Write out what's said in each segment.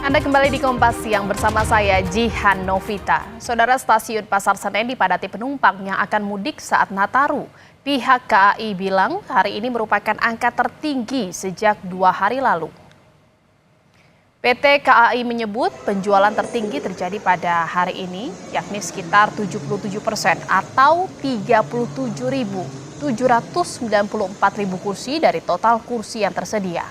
Anda kembali di Kompas Siang bersama saya Jihan Novita. Saudara, stasiun Pasar Senen dipadati penumpang yang akan mudik saat Nataru. Pihak KAI bilang hari ini merupakan angka tertinggi sejak 2 hari lalu. PT KAI menyebut penjualan tertinggi terjadi pada hari ini, yakni sekitar 77% atau 37.794.000 kursi dari total kursi yang tersedia.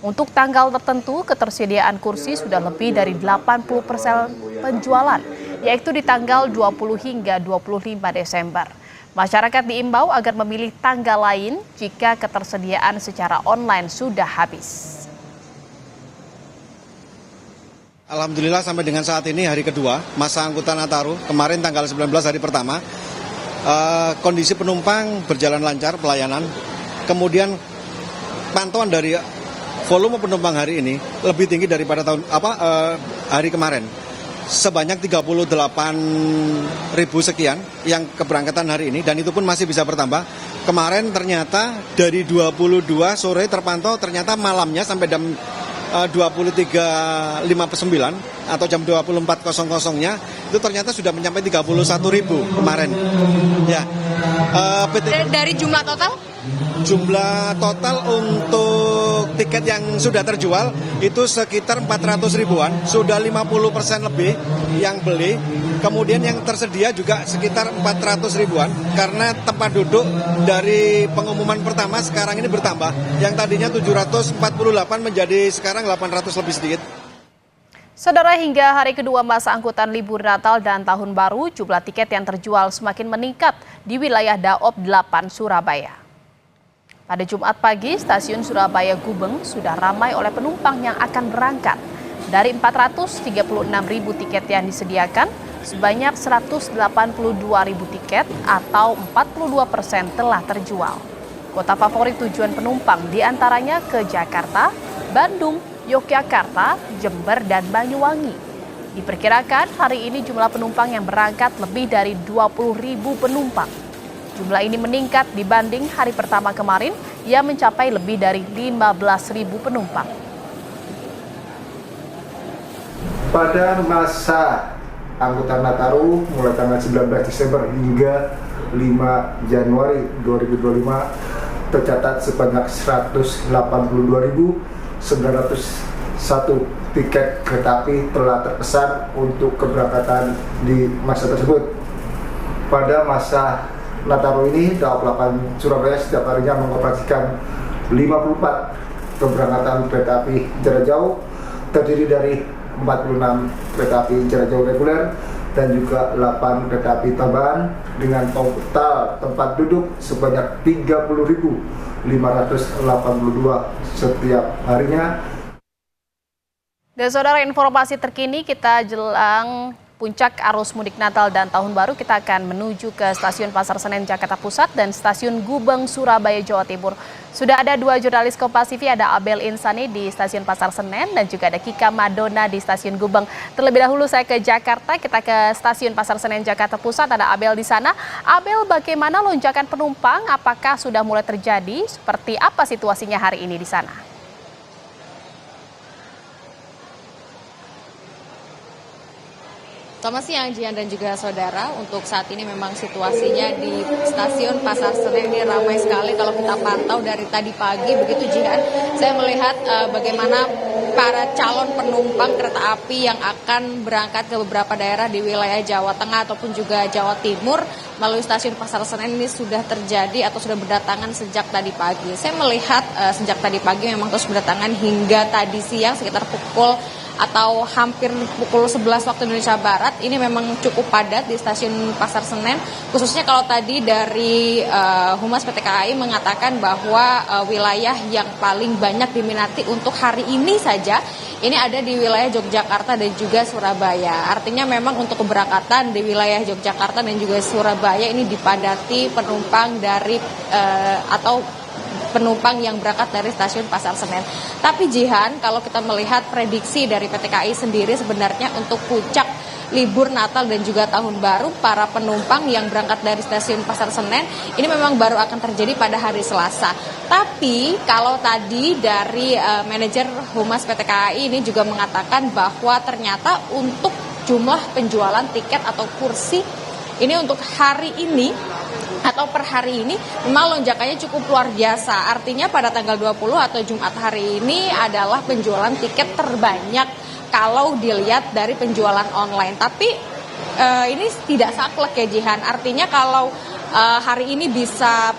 Untuk tanggal tertentu, ketersediaan kursi sudah lebih dari 80% penjualan, yaitu di tanggal 20 hingga 25 Desember. Masyarakat diimbau agar memilih tanggal lain jika ketersediaan secara online sudah habis. Alhamdulillah sampai dengan saat ini hari kedua masa angkutan Nataru, kemarin tanggal 19 hari pertama, kondisi penumpang berjalan lancar pelayanan, kemudian pantauan dari volume penumpang hari ini lebih tinggi daripada hari kemarin. Sebanyak 38.000 sekian yang keberangkatan hari ini, dan itu pun masih bisa bertambah. Kemarin ternyata dari 22 sore terpantau ternyata malamnya sampai jam 23.59 atau jam 24.00-nya itu ternyata sudah mencapai 31.000 kemarin. Ya. Dari jumlah total? Jumlah total untuk tiket yang sudah terjual itu sekitar 400 ribuan, sudah 50% lebih yang beli. Kemudian yang tersedia juga sekitar 400 ribuan, karena tempat duduk dari pengumuman pertama sekarang ini bertambah. Yang tadinya 748 menjadi sekarang 800 lebih sedikit. Saudara, hingga hari kedua masa angkutan libur Natal dan Tahun Baru, jumlah tiket yang terjual semakin meningkat di wilayah Daop 8 Surabaya. Pada Jumat pagi, stasiun Surabaya Gubeng sudah ramai oleh penumpang yang akan berangkat. Dari 436.000 tiket yang disediakan, sebanyak 182.000 tiket atau 42% telah terjual. Kota favorit tujuan penumpang diantaranya ke Jakarta, Bandung, Yogyakarta, Jember, dan Banyuwangi. Diperkirakan hari ini jumlah penumpang yang berangkat lebih dari 20.000 penumpang. Jumlah ini meningkat dibanding hari pertama kemarin yang mencapai lebih dari 15.000 penumpang. Pada masa angkutan Nataru mulai tanggal 19 Desember hingga 5 Januari 2025 tercatat sebanyak 182.901 tiket kereta api telah terpesan untuk keberangkatan di masa tersebut. Pada masa Nataru ini, Daop 8 Surabaya setiap harinya mengoperasikan 54 keberangkatan kereta api jarak jauh, terdiri dari 46 kereta api jarak jauh reguler dan juga 8 kereta api tambahan dengan total tempat duduk sebanyak 30.582 setiap harinya. Dan saudara, informasi terkini kita jelang puncak arus mudik Natal dan Tahun Baru, kita akan menuju ke Stasiun Pasar Senen Jakarta Pusat dan Stasiun Gubeng Surabaya Jawa Timur. Sudah ada 2 jurnalis Kompas TV, ada Abel Insani di Stasiun Pasar Senen dan juga ada Kika Madona di Stasiun Gubeng. Terlebih dahulu saya ke Jakarta, kita ke Stasiun Pasar Senen Jakarta Pusat, ada Abel di sana. Abel, bagaimana lonjakan penumpang? Apakah sudah mulai terjadi? Seperti apa situasinya hari ini di sana? Selamat siang Jian dan juga saudara. Untuk saat ini memang situasinya di Stasiun Pasar Senen ini ramai sekali. Kalau kita pantau dari tadi pagi begitu Jian, saya melihat bagaimana para calon penumpang kereta api yang akan berangkat ke beberapa daerah di wilayah Jawa Tengah ataupun juga Jawa Timur melalui Stasiun Pasar Senen ini sudah terjadi atau sudah berdatangan sejak tadi pagi. Saya melihat sejak tadi pagi memang terus berdatangan hingga tadi siang sekitar pukul atau hampir pukul 11 waktu Indonesia Barat. Ini memang cukup padat di Stasiun Pasar Senen, khususnya kalau tadi dari Humas PT KAI mengatakan bahwa wilayah yang paling banyak diminati untuk hari ini saja ini ada di wilayah Yogyakarta dan juga Surabaya. Artinya memang untuk keberangkatan di wilayah Yogyakarta dan juga Surabaya ini dipadati penumpang dari atau penumpang yang berangkat dari Stasiun Pasar Senen. Tapi Jihan, kalau kita melihat prediksi dari PT KAI sendiri sebenarnya untuk puncak libur Natal dan juga Tahun Baru, para penumpang yang berangkat dari stasiun Pasar Senen ini memang baru akan terjadi pada hari Selasa. Tapi kalau tadi dari manajer Humas PT KAI ini juga mengatakan bahwa ternyata untuk jumlah penjualan tiket atau kursi ini untuk hari ini atau per hari ini memang lonjakannya cukup luar biasa. Artinya pada tanggal 20 atau Jumat hari ini adalah penjualan tiket terbanyak kalau dilihat dari penjualan online. Tapi ini tidak saklek ya Jihan. Artinya kalau hari ini bisa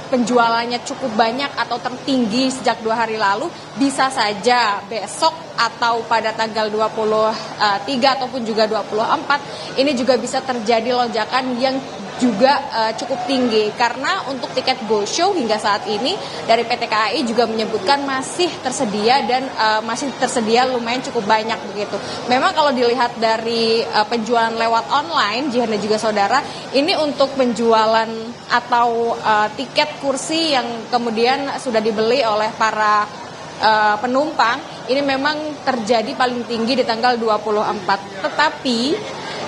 penjualannya cukup banyak atau tertinggi sejak 2 hari lalu, bisa saja besok atau pada tanggal 23 ataupun juga 24 ini juga bisa terjadi lonjakan yang juga cukup tinggi, karena untuk tiket Go Show hingga saat ini dari PT KAI juga menyebutkan masih tersedia dan masih tersedia lumayan cukup banyak begitu. Memang kalau dilihat dari penjualan lewat online, Jihan dan juga saudara, ini untuk penjualan atau tiket kursi yang kemudian sudah dibeli oleh para penumpang ini memang terjadi paling tinggi di tanggal 24. Tetapi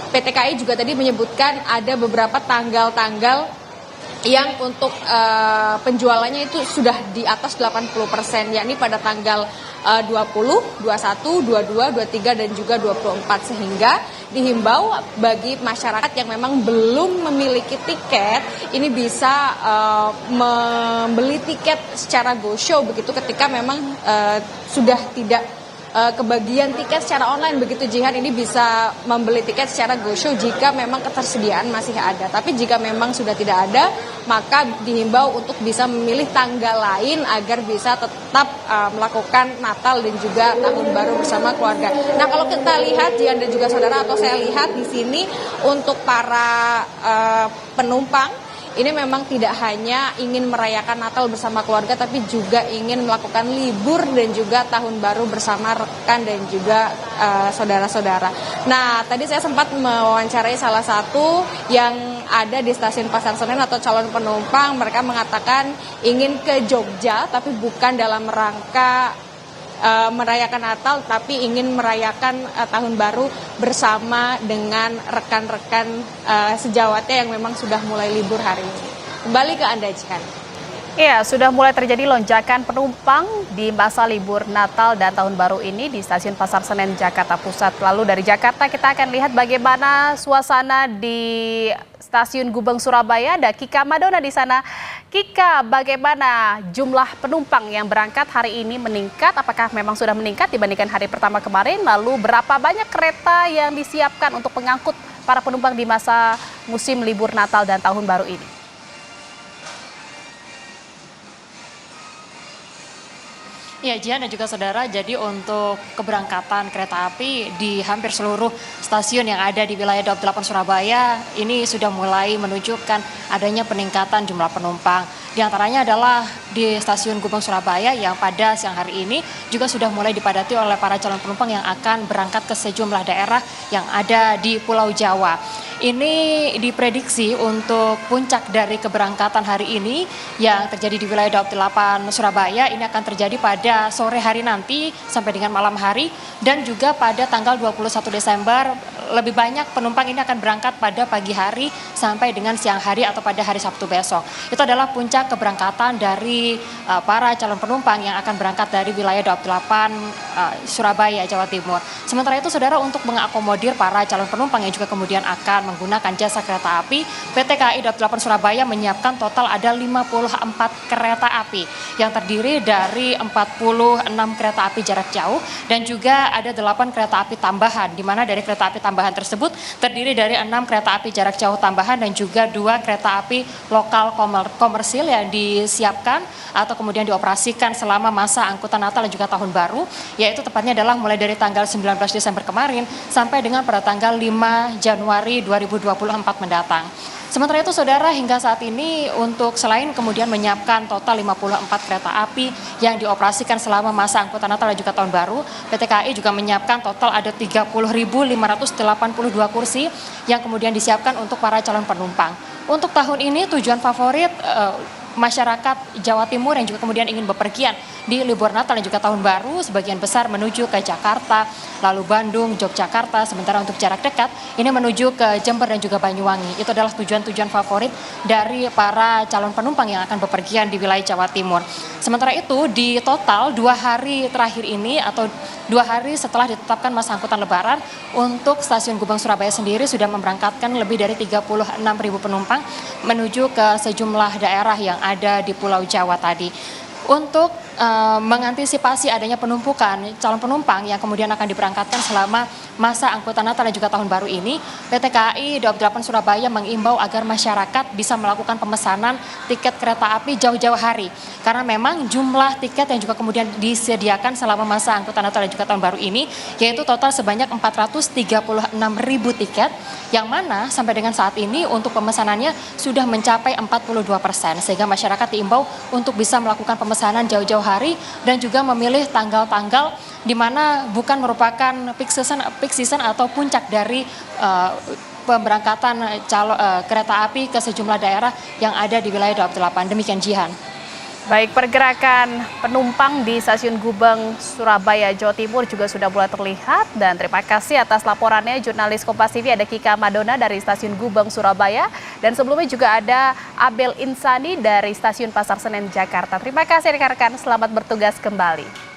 PT KAI juga tadi menyebutkan ada beberapa tanggal-tanggal yang untuk penjualannya itu sudah di atas 80%, yakni pada tanggal 20, 21, 22, 23 dan juga 24, sehingga dihimbau bagi masyarakat yang memang belum memiliki tiket ini bisa membeli tiket secara Go Show begitu ketika memang sudah tidak kebagian tiket secara online begitu Jihan, ini bisa membeli tiket secara Go Show jika memang ketersediaan masih ada. Tapi jika memang sudah tidak ada, maka dihimbau untuk bisa memilih tanggal lain agar bisa tetap melakukan Natal dan juga Tahun Baru bersama keluarga. Nah, kalau kita lihat Jihan dan juga saudara, atau saya lihat di sini untuk para penumpang ini memang tidak hanya ingin merayakan Natal bersama keluarga, tapi juga ingin melakukan libur dan juga Tahun Baru bersama rekan dan juga saudara-saudara. Nah, tadi saya sempat mewawancarai salah satu yang ada di stasiun Pasar Senen atau calon penumpang. Mereka mengatakan ingin ke Jogja, tapi bukan dalam rangka merayakan Natal, tapi ingin merayakan Tahun Baru bersama dengan rekan-rekan sejawatnya yang memang sudah mulai libur hari ini. Kembali ke Anda, Jihan. Iya, sudah mulai terjadi lonjakan penumpang di masa libur Natal dan Tahun Baru ini di Stasiun Pasar Senen, Jakarta Pusat. Lalu dari Jakarta kita akan lihat bagaimana suasana di Stasiun Gubeng Surabaya. Ada Kika Madona di sana. Kika, bagaimana jumlah penumpang yang berangkat hari ini meningkat? Apakah memang sudah meningkat dibandingkan hari pertama kemarin? Lalu berapa banyak kereta yang disiapkan untuk mengangkut para penumpang di masa musim libur Natal dan Tahun Baru ini? Ya, Jihan dan juga saudara, jadi untuk keberangkatan kereta api di hampir seluruh stasiun yang ada di wilayah Daob 8 Surabaya ini sudah mulai menunjukkan adanya peningkatan jumlah penumpang. Di antaranya adalah di stasiun Gubeng Surabaya yang pada siang hari ini juga sudah mulai dipadati oleh para calon penumpang yang akan berangkat ke sejumlah daerah yang ada di Pulau Jawa. Ini diprediksi untuk puncak dari keberangkatan hari ini yang terjadi di wilayah Daob 8 Surabaya ini akan terjadi pada sore hari nanti sampai dengan malam hari, dan juga pada tanggal 21 Desember lebih banyak penumpang ini akan berangkat pada pagi hari sampai dengan siang hari atau pada hari Sabtu besok. Itu adalah puncak keberangkatan dari para calon penumpang yang akan berangkat dari wilayah Daob 8 Surabaya, Jawa Timur. Sementara itu, saudara, untuk mengakomodir para calon penumpang yang juga kemudian akan menggunakan jasa kereta api, PT KAI Daob 8 Surabaya menyiapkan total ada 54 kereta api yang terdiri dari 46 kereta api jarak jauh dan juga ada 8 kereta api tambahan, di mana dari kereta api tambahan tersebut terdiri dari 6 kereta api jarak jauh tambahan dan juga 2 kereta api lokal komersil yang disiapkan atau kemudian dioperasikan selama masa angkutan Natal dan juga Tahun Baru, yaitu tepatnya adalah mulai dari tanggal 19 Desember kemarin sampai dengan pada tanggal 5 Januari 2024 mendatang. Sementara itu, saudara, hingga saat ini untuk selain kemudian menyiapkan total 54 kereta api yang dioperasikan selama masa angkutan Natal dan juga Tahun Baru, PT KAI juga menyiapkan total ada 30.582 kursi yang kemudian disiapkan untuk para calon penumpang. Untuk tahun ini tujuan favorit masyarakat Jawa Timur yang juga kemudian ingin bepergian di libur Natal dan juga Tahun Baru, sebagian besar menuju ke Jakarta, lalu Bandung, Yogyakarta, sementara untuk jarak dekat ini menuju ke Jember dan juga Banyuwangi. Itu adalah tujuan-tujuan favorit dari para calon penumpang yang akan bepergian di wilayah Jawa Timur. Sementara itu di total 2 hari terakhir ini atau 2 hari setelah ditetapkan masa angkutan Lebaran, untuk stasiun Gubeng Surabaya sendiri sudah memberangkatkan lebih dari 36.000 penumpang menuju ke sejumlah daerah yang ada di Pulau Jawa tadi. Untuk mengantisipasi adanya penumpukan calon penumpang yang kemudian akan diberangkatkan selama masa angkutan Natal dan juga Tahun Baru ini, PT KAI Daob 8 Surabaya mengimbau agar masyarakat bisa melakukan pemesanan tiket kereta api jauh-jauh hari. Karena memang jumlah tiket yang juga kemudian disediakan selama masa angkutan Natal dan juga Tahun Baru ini, yaitu total sebanyak 436.000 tiket, yang mana sampai dengan saat ini untuk pemesanannya sudah mencapai 42%, sehingga masyarakat diimbau untuk bisa melakukan pemesanan jauh-jauh hari dan juga memilih tanggal-tanggal di mana bukan merupakan peak season atau puncak dari pemberangkatan kereta api ke sejumlah daerah yang ada di wilayah Daob 8. Demikian Jihan. Baik, pergerakan penumpang di stasiun Gubeng Surabaya, Jawa Timur juga sudah mulai terlihat. Dan terima kasih atas laporannya jurnalis Kompas TV, ada Kika Madona dari stasiun Gubeng Surabaya. Dan sebelumnya juga ada Abel Insani dari stasiun Pasar Senen Jakarta. Terima kasih rekan-rekan, selamat bertugas kembali.